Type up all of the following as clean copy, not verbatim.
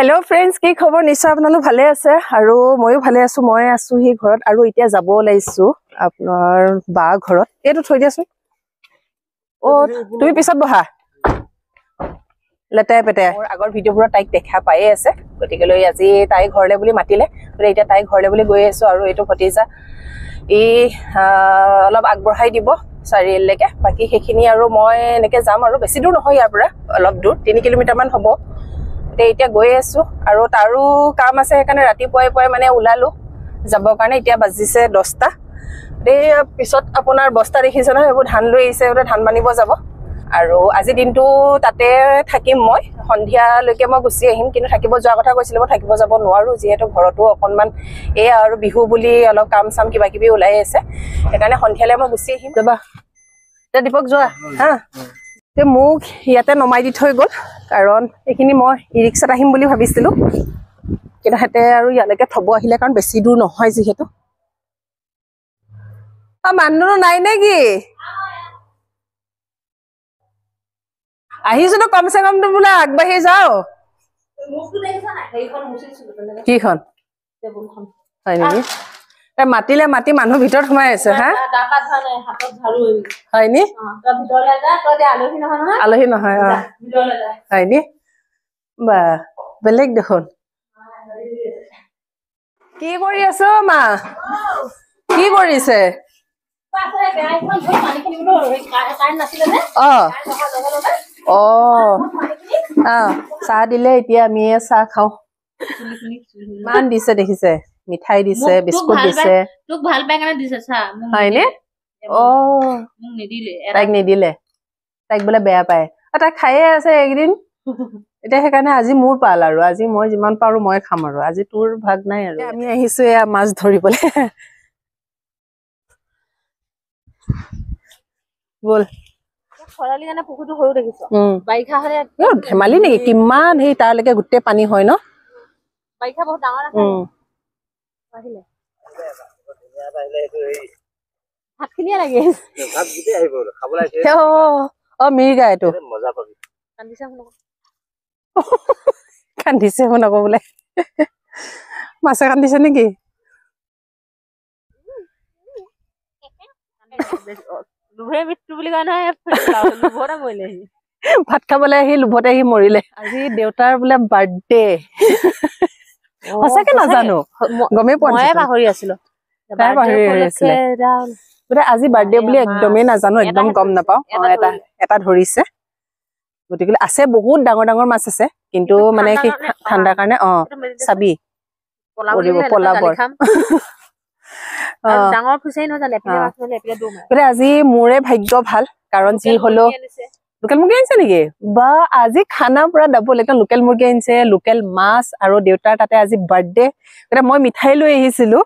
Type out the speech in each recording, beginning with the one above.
hello friends की खबर निश्चय आपनालोक भाले আছে আৰু ময়ো ভালে আছো মই আছো হি ঘৰত আৰু এতিয়া যাব ওলাইছো আপোনাৰ বা ঘৰত এটো থৈ দিয়াছো ও তুমি পিছত বহা লটাই পেটে আগৰ ভিডিওবোৰ তাইক দেখা পায়ে আছে গতিকেলৈ আজি তাই ঘৰলে বুলি মাতিলে এতিয়া তাই ঘৰলে বুলি গৈ আছো আৰু এটো ভতিজা ই অলপ আগবঢ়াই দিব চাৰিলৈকে বাকি হেখিনি আৰু মই এনেকে যাম আৰু বেছি দূৰ নহয় ইয়াৰ পৰা অলপ দূৰ 3 কিলোমিটাৰ মান হ'ব এতিয়া গৈ আছো আৰু তাৰো কাম আছে কাৰণে ৰাতিপুৱাই মানে উলালো যাবৰ কাৰণে এতিয়া বাজিছে 10টা এই পিছত আপোনাৰ বস্তা দেখিছ না এবোৰ ধান লৈ আহিছে ওটা ধান বানিব যাব আৰু আজি দিনটো তাতে থাকিম মই সন্ধিয়া লৈকে মই গুছি আহিম কিন্তু থাকিব যোৱা কথা কৈছিল মই থাকিব যাব নোৱাৰো যেহেতু ঘৰতো অকনমান এই আৰু বিহু বুলি অলপ কাম সাম কিবা কিবি ওলাই আছে সেইকাৰণে সন্ধিয়ালে মই গুছি আহিম যাবা তে দীপক যোৱা হা তে মোক ইয়াতে নমাই দি থৈ গল কাৰণ এখিনি মই ই-ৰিক্সাত আহিম বুলি ভাবিছিলো কিন্তু হেতে আৰু ইয়ালৈকে থব আহিলে কাৰণ বেছি দূৰ নহয় যেহেতু মানুহ নাই নেকি আহিছো তো কম সে কম তো বোলে আগবাঢ়ি যাও মুখটো দেখিছা না সেইখন মুছিছিলো কিখন টেবুলখন হয় নেকি মাতিলে মাতি মানুহ ভিতৰত সোমাই আছে হা ডাকা ধনে হাতত ঝাৰু হয় নি ত ভিতৰলে যা তই আলহী নহয় ভিতৰলে যা হয় নি বা বেলেগ দেখোন কি কৰি আছো মা কি কৰিছে পাছে গাইখন ধৰি পানী কিনিব কাৰেন্ট নাছিলে নে চাহ দিলে এতিয়া আমি চাহ খাও মান দিছে দেখিছে মিঠাই দিছে বিস্কুট দিছে তোক ভাল পাই কাৰণে দিছে চাহ হয়নে মোক নিদিলে তাইক নিদিলে তাইক বলে বেয়া পায় তাই খাইয়ে আছে একদিন এতিয়া হেকাৰণে আজি মোৰ পাল আৰু আজি মই যিমান পাৰো মই খাম আৰু আজি তোৰ ভাগ নাই আৰু আমি আহিছো এ মাছ ধৰিবলে বল খৰালি কাৰণে পুকুৰটো সৰু দেখিছো বাইখা হলে ধেমালি নেকি কিমান হেই তাৰলৈকে গুটে পানী হয় ন বাইখা বহুত ডাঙৰ আছে আহিলে ভাত খিনিয়ে লাগে ভাত গুটে আহিব খাবলৈ আছে মিৰ্গা এটো মজা পাবি কান্দিছে শুন আকৌ বোলে মাছে কান্দিছে নেকি লুভে মৃত্যু বুলি কয় নহয় লুভতে মৰিলেহি ভাত খাবলৈ আহি লুভতে আহি মৰিলে আজি দেউতাৰ বোলে বাৰ্থডে সঁচাকে নাজানো গমে পোৱা নাই মই পাহৰি আছিলো তাই পাহৰি আছিলে বোলে আজি বাৰ্থডে বুলি একদমই নাজানো একদম গম নাপাও এটা ধৰিছে গতিকে আছে বহুত ডাঙৰ ডাঙৰ মাছ আছে কিন্তু মানে কি ঠাণ্ডাৰ কাৰণে চাবি পলাবৰ ডাঙৰ ফুচাই নজালে এপিনে মাছ নলে এপিনে দম বোলে আজি মোৰে ভাগ্য ভাল কাৰণ যি হলো লোকেল মুৰ্গী আনিছে নেকি বা আজি খানা পুৰা ডাবল একদম লোকেল মুৰ্গী আনিছে লোকেল মাছ আৰু দেউতাৰ তাতে আজি বাৰ্থডে এটা মই মিঠাই লৈ আহিছিলো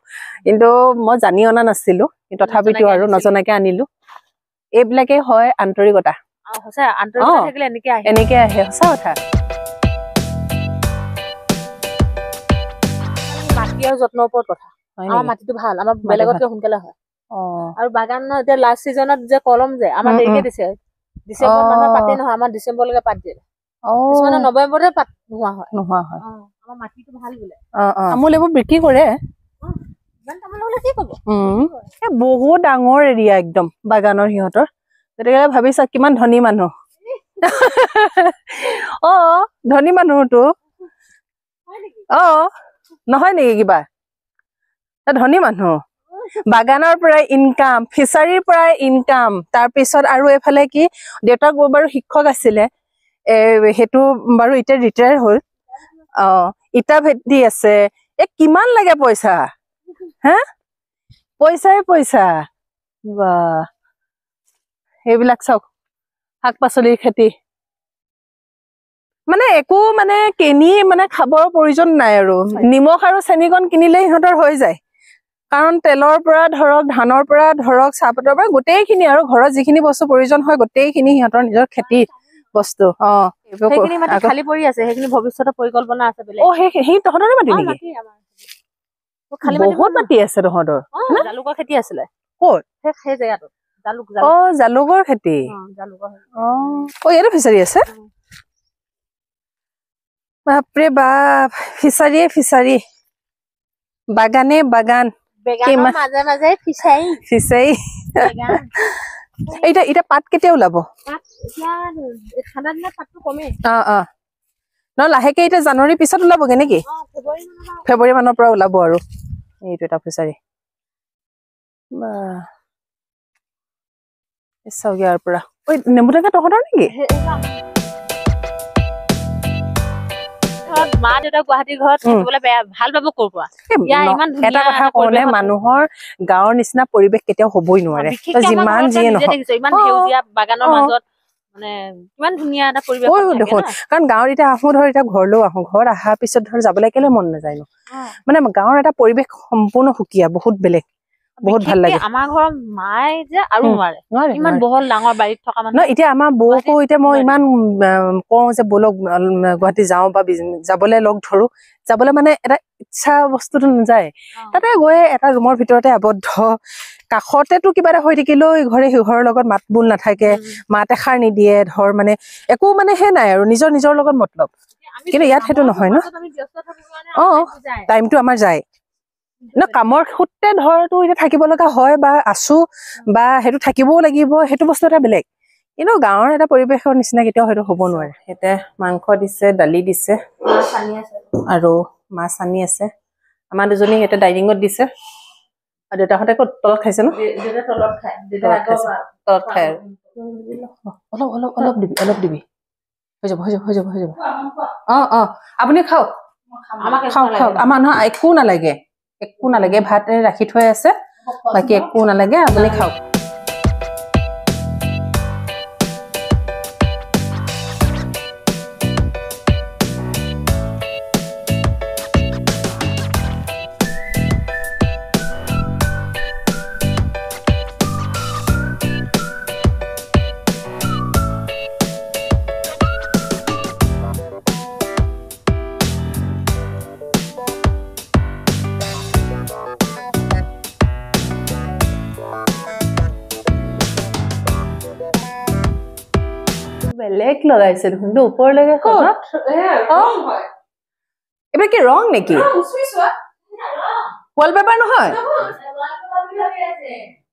কিন্তু মই জানি অনা নাছিলো তথাপিতো আৰু নজনাকে আনিলো এইবিলাকে হয় আন্তৰিকতা সঁচা আন্তৰিকতা থাকিলে এনেকে আহে সঁচা কথা মাটি আৰু যত্নৰ ওপৰত কথা আমাৰ মাটিটো ভাল আমাৰ বেলেগতকৈ সোনকালে হয় আৰু বাগানৰ এতিয়া লাষ্ট সিজনত যে কলম যে আমাৰ দেৰিকে দিছে ডিসেম্বৰত নহয় পাতে নহয় আমাৰ ডিসেম্বৰলৈকে পাত দিয়ে কিছুমানে নৱেম্বৰতে পাত নোহোৱা হয় আমাৰ মাটিটো ভাল বোলে আমুল এইবোৰ বিক্ৰী কৰে বহুত ডাঙৰ এৰিয়া একদম বাগানৰ সিহঁতৰ গতিকে ভাবিছা কিমান ধনী মানুহ ধনী মানুহটো নহয় নেকি কিবা ধনী মানুহ বাগানৰ পৰা ইনকাম ফিচাৰীৰ পৰা ইনকাম তাৰ পিছত আৰু এফালে কি দেউতা বাৰু শিক্ষক আছিলে হেতু বাৰু এতিয়া ৰিটায়াৰ হ'ল ইটা ভেটি আছে কিমান লাগে পইচা হা পইচাই পইচা বা এইবিলাক চাওক শাক পাচলিৰ খেতি মানে একো মানে কিনি মানে খাবৰ প্ৰয়োজন নাই আৰু নিমখ আৰু চেনিকণ কিনিলে ইহঁতৰ হৈ যায় কাৰণ তেলৰ পৰা ধৰক ধানৰ পৰা ধৰক চাহপাতৰ পৰা গোটেইখিনি আৰু ঘৰত যিখিনি বস্তু প্ৰয়োজন হয় গোটেইখিনি সিহঁতৰ নিজৰ খেতি বস্তু সেইখিনি মাটি খালি পৰি আছে সেইখিনি ভৱিষ্যতৰ পৰিকল্পনা আছে বেলেগ সেই তহঁতৰে মাটি নেকি খালি বহুত মাটি আছে তহঁতৰ জালুকৰ খেতি আছিলে ক'ত সেই জেগাটো জালুকৰ খেতি ইয়াতে ফিচাৰী আছে বাপৰে বাপ ফিচাৰীয়ে ফিচাৰী বাগানে বাগান বেগানৰ মাজে মাজে ফিচাৰী ফিচাৰী বেগান এতিয়া পাত কেতিয়া ওলাব এতিয়া ঠাণ্ডা দিনত পাতটো কমে ন লাহেকে এতিয়া জানুৱাৰীৰ পিছত ওলাবগে নেকি ফেব্ৰুৱাৰী মানৰ পৰা ওলাব আৰু এইটো এটা ফিচাৰী চাওক ইয়াৰ পৰা ঐ নেমু টেঙা তহঁতৰ নেকি মা দেউতা গুৱাহাটীৰ ঘৰত থাকিবলৈ বেয়া ভাল পাব ক'ৰ পৰা এটা কথা কওঁনে মানুহৰ গাঁৱৰ নিচিনা পৰিৱেশ কেতিয়াও হবই নোৱাৰে যিমান যিয়ে নহয় ইমান সেউজীয়া বাগানৰ মাজত মানে কিমান ধুনীয়া এটা পৰিৱেশ দেখোন কাৰণ গাঁৱত এতিয়া আহো ধৰ এতিয়া ঘৰলৈও আহো ঘৰত অহাৰ পিছত ধৰ যাবলৈ কেলে মন নাযায় ন মানে গাঁৱৰ এটা পৰিৱেশ সম্পূৰ্ণ সুকীয়া বহুত বেলেগ বহুত ভাল লাগে আমাৰ ঘৰৰ মায়ে যে আৰু নোৱাৰে ইমান বহল ডাঙৰ বাৰীত থকা মানুহ এতিয়া আমাৰ বৌকো এতিয়া মই ইমান কওঁ যে বলক গুৱাহাটী যাওঁ বা যাবলৈ লগ ধৰো যাবলৈ মানে এটা ইচ্ছা বস্তুটো নাযায় তাতে গৈ এটা ৰুমৰ ভিতৰতে আবদ্ধ কাষতেতো কিবা এটা হৈ থাকিলেও ইঘৰে সিঘৰৰ লগত মাত বোল নাথাকে মাত এষাৰ নিদিয়ে ধৰ মানে একো মানে হে নাই আৰু নিজৰ নিজৰ লগত মতলব কিন্তু ইয়াত সেইটো নহয় ন টাইমটো আমাৰ যায় ন কামৰ সূত্ৰে ধৰ তো এতিয়া থাকিব লগা হয় বা আছো বা সেইটো থাকিবও লাগিব সেইটো বস্তু এটা বেলেগ কিন্তু গাঁৱৰ এটা পৰিৱেশৰ নিচিনা কেতিয়াও হয়তো হ'ব নোৱাৰে ইয়াতে মাংস দিছে দালি দিছে আৰু মাছ আনি আছে আমাৰ দুজনী ইয়াতে ডাইনিঙত দিছে আৰু দেউতাহঁতে ক'ত তলত খাইছে ন তলত খায় আৰু অলপ দিবি হৈ যাব আপুনি খাওক আমাৰ নহয় একো নালাগে ভাত ৰাখি থৈ আছে বাকী একো নালাগে আপুনি খাওক বেলেগ লগাইছে দেখোন ওপৰলৈকে এইবাৰ কি ৰং নেকি ৱালপেপাৰ নহয়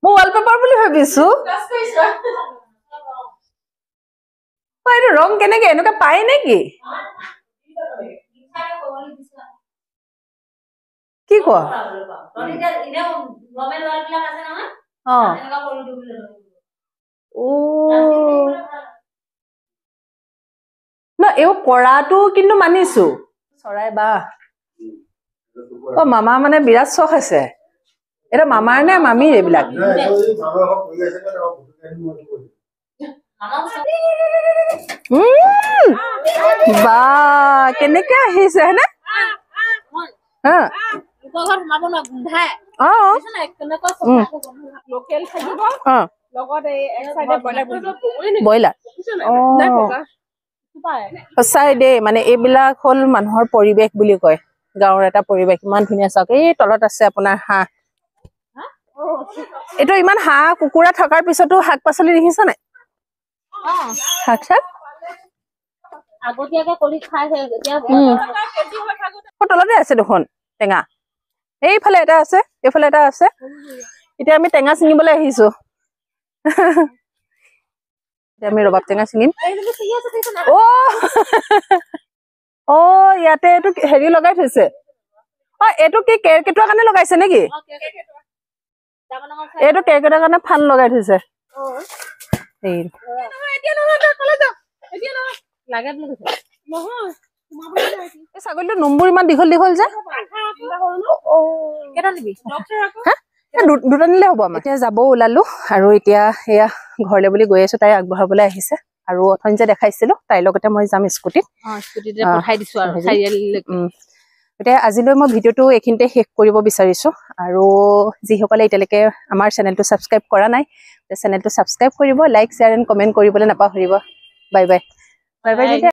মই ৱালপেপাৰ বুলি ভাবিছো এইটো ৰং কেনেকে এনেকুৱা পায় নেকি কি কোৱা ন এই কৰাটো কিন্তু মানিছো চৰাই বাহ মামা মানে বিৰাট চখ আছে এটা মামাৰ নে মামীৰ এইবিলাক বা কেনেকে আহিছে হয়নে ব্ৰইলাৰ সঁচাই দেই মানে এইবিলাক হল মানুহৰ পৰিৱেশ বুলি কয় গাঁৱৰ এটা পৰিৱেশ ইমান ধুনীয়া চাওক এই তলত আছে আপোনাৰ হাঁহ এইটো ইমান হাঁহ কুকুৰা থকাৰ পিছতো শাক পাচলি দেখিছ নাই শাক চাক তলতে আছে দেখোন টেঙা এইফালে এটা আছে এইফালে এটা আছে এতিয়া আমি টেঙা ছিঙিবলৈ আহিছো আমি ৰবাব টেঙা ছিঙিম ইয়াতে এইটো হেৰি লগাই থৈছে এইটো কি কেৰকেটুৱাৰ কাৰণে লগাইছে নেকি এইটো কেৰকেটুৱাৰ কাৰণে ফান লগাই থৈছে ছাগলীটো নোমবোৰ ইমান দীঘল দীঘল যে দুটা নিলে হ'ব আমাৰ এতিয়া যাব ওলালো আৰু এতিয়া এয়া ঘৰলে বুলি গৈ আছো তাই আগবঢ়াবলৈ আহিছে আৰু অথনি যে দেখাইছিলো তাইৰ লগতে মই যাম স্কুটিত এতিয়া আজিলৈ মই ভিডিঅ'টো এইখিনিতে শেষ কৰিব বিচাৰিছো আৰু যিসকলে এতিয়ালৈকে আমাৰ চেনেলটো ছাবস্ক্ৰাইব কৰা নাই চেনেলটো ছাবস্ক্ৰাইব কৰিব লাইক শ্বেয়াৰ এণ্ড কমেণ্ট কৰিবলৈ নাপাহৰিব বাই বাই